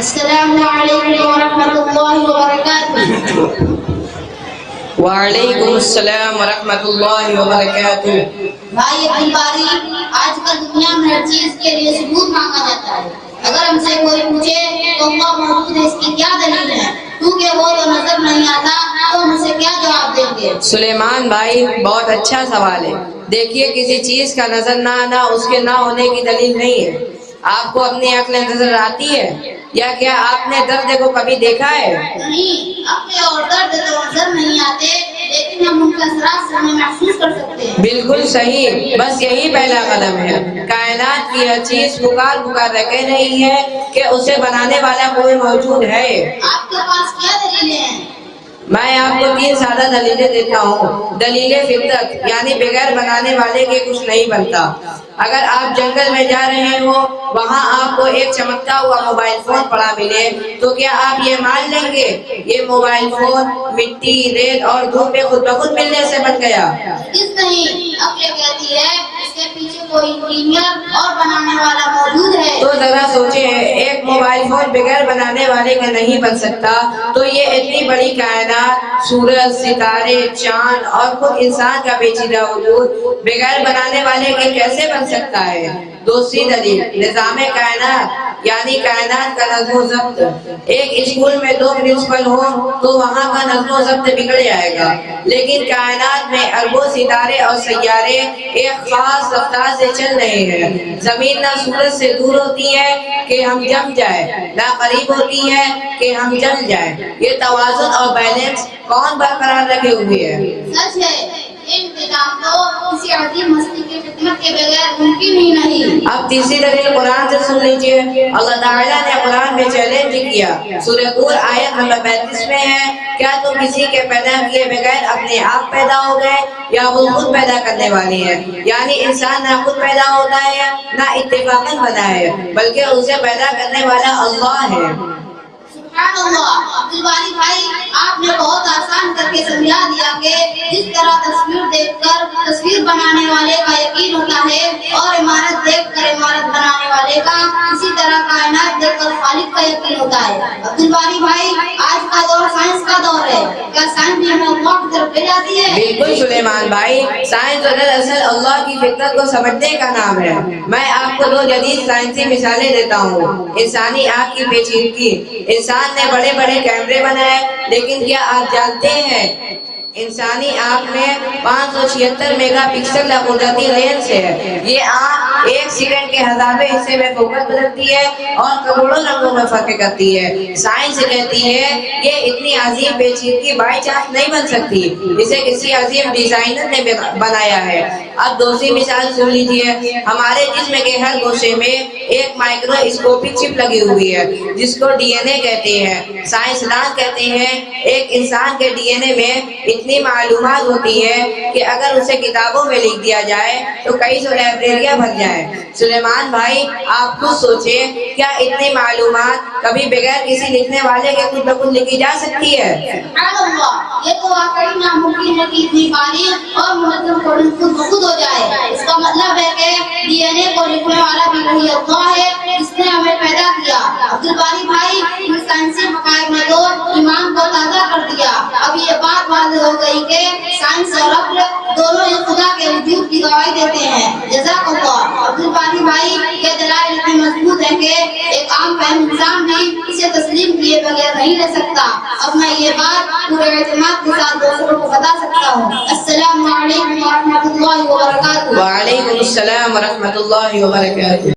السلام علیکم ورحمۃ اللہ وبرکاتہ۔ وعلیکم السلام ورحمۃ اللہ وبرکاتہ۔ بھائی عبد الباری، آج کل دنیا میں ہر چیز کے لیے ثبوت مانگا جاتا ہے۔ اگر ہم سے کوئی پوچھے تو اللہ موجود ہے، اس کی کیا دلیل ہے؟ کیونکہ وہ تو نظر نہیں آتا، تو ہم اسے کیا جواب دیں گے؟ سلیمان بھائی، بہت اچھا سوال ہے۔ دیکھیے، کسی چیز کا نظر نہ آنا اس کے نہ ہونے کی دلیل نہیں ہے۔ آپ کو اپنی عقل نظر آتی ہے یا کیا آپ نے درد کو کبھی دیکھا ہے؟ نہیں، عقل اور درد تو نظر نہیں آتے، لیکن ہم ان کا اثرات سے محسوس کر سکتے ہیں۔ بالکل صحیح، بس یہی پہلا قدم ہے۔ کائنات کی ہر چیز پکار کہہ رہی ہے کہ اسے بنانے والا کوئی موجود ہے۔ آپ کے پاس کیا دلیلیں ہیں؟ میں آپ کو 3 سادہ دلیلیں دیتا ہوں۔ دلیل فطرت، یعنی بغیر بنانے والے کے کچھ نہیں بنتا۔ اگر آپ جنگل میں جا رہے ہو، وہاں آپ کو ایک چمکتا ہوا موبائل فون پڑا ملے، تو کیا آپ یہ مان لیں گے یہ موبائل فون مٹی، ریت اور دھوپ میں خود بخود ملنے سے بن گیا؟ کس نہیں، عقل کہتی ہے اس کے پیچھے کوئی انجینئر اور بنانے والا موجود ہے۔ تو ذرا سوچیں، ایک موبائل فون بغیر بنانے والے کا نہیں بن سکتا، تو یہ اتنی بڑی کائنات، سورج، ستارے، چاند اور خود انسان کا پیچیدہ وجود بغیر بنانے والے کے کیسے بن سکتا ہے؟ دوسری دلیل، نظام کائنات، یعنی کائنات کا نظم و ضبط۔ ایک اسکول میں 2 پرنسپل ہوں تو وہاں کا نظم و ضبط بگڑ جائے گا، لیکن کائنات میں اربوں ستارے اور سیارے ایک خاص رفتار سے چل رہے ہیں۔ زمین نہ سورج سے دور ہوتی ہے کہ ہم جم جائیں، نہ قریب ہوتی ہے کہ ہم جل جائیں۔ یہ توازن اور بیلنس کون برقرار رکھے ہوئے ہے؟ سچ ہے، انتظام تو کسی عظیم ہستی کی خدمت کے بغیر ممکن ہی نہیں۔ اب تیسری دلیل قرآن سے سن لیجئے۔ اللہ تعالیٰ نے قرآن میں چیلنج کیا۔ سورہ طور آیت نمبر 35 میں ہے، کیا تم کسی کے پیدا کیے بغیر اپنے آپ پیدا ہو گئے یا وہ خود پیدا کرنے والی ہے؟ یعنی انسان نہ خود پیدا ہوتا ہے نہ اتفاقاً بنا ہے، بلکہ اسے پیدا کرنے والا اللہ ہے۔ سبحان اللہ۔ عبد الباری بھائی، آپ نے بہت آسان کر کے سمجھا دیا کہ جس طرح تصویر دیکھ کر تصویر بنانے والے کا یقین ہوتا ہے اور عمارت دیکھ کر عمارت بنانے والے کا، اسی طرح کائنات دیکھ کر خالق کا یقین ہوتا ہے۔ عبد الباری بھائی، آج کا دور سائنس کا دور ہے، کیا سائنس بھی ہمیں اللہ کی طرف لے جاتی ہے؟ بالکل سلیمان بھائی، سائنس دراصل اللہ کی فطرت کو سمجھنے کا نام ہے۔ میں آپ کو 2 جدید سائنسی مثالیں دیتا ہوں۔ انسانی آنکھ کی پیچیدگی۔ انسان نے بڑے بڑے کیمرے بنائے، لیکن کیا آپ جانتے ہیں انسانی آنکھ میں 576 میگا پکسل قدرتی لینس ہے۔ یہ آنکھ 1 سیکنڈ کے 1000ویں حصے میں فوکس بدلتی ہے اور کروڑوں رنگوں میں فرق کرتی ہے۔ سائنس کہتی ہے یہ اتنی عظیم پیچیدگی بائی چانس نہیں بن سکتی، اسے کسی عظیم ڈیزائنر نے بنایا ہے۔ اب دوسری مثال سن لیجئے۔ ہمارے جسم کے ہر گوشے میں ایک مائکرو اسکوپک چپ لگی ہوئی ہے جس کو ڈی این اے کہتے ہیں۔ سائنسدان کہتے ہیں ایک انسان کے ڈی این اے میں اتنی معلومات ہوتی ہے کہ اگر اسے کتابوں میں لکھ دیا جائے تو کئی سو لائبریریاں بن جائیں۔ سلیمان بھائی، آپ خود سوچیں، کیا اتنی معلومات کبھی بغیر کسی لکھنے والے کے خود بخود لکھی جا سکتی ہے؟ سبحان اللہ، یہ تو واقعی ناممکن ہے کہ اتنی باریک اور منظم کوڈنگ خود بخود ہو جائے۔ اس کا مطلب ہے کہ ڈی این اے کو لکھنے والا بھی وہی اللہ ہے جس نے ہمیں پیدا کیا۔ عبد الباری بھائی، ان سائنسی حقائق نے تو ایمان کو تازہ کر دیا۔ اب یہ بات واضح ہو گئی کہ سائنس اور عقل دونوں ہی خدا کے وجود کی گواہی دیتے ہیں۔ جزاک اللہ۔ عبد الباری بھائی، یہ دلائل اتنے مضبوط ہے کہ ایک عام فہم انسان بھی اسے تسلیم کیے بغیر نہیں رہ سکتا۔ اب میں یہ بات پورے اعتماد کے ساتھ دوسروں کو بتا سکتا ہوں۔ السلام علیکم ورحمۃ اللہ وبرکاتہ۔ وعلیکم السلام ورحمۃ اللہ وبرکاتہ۔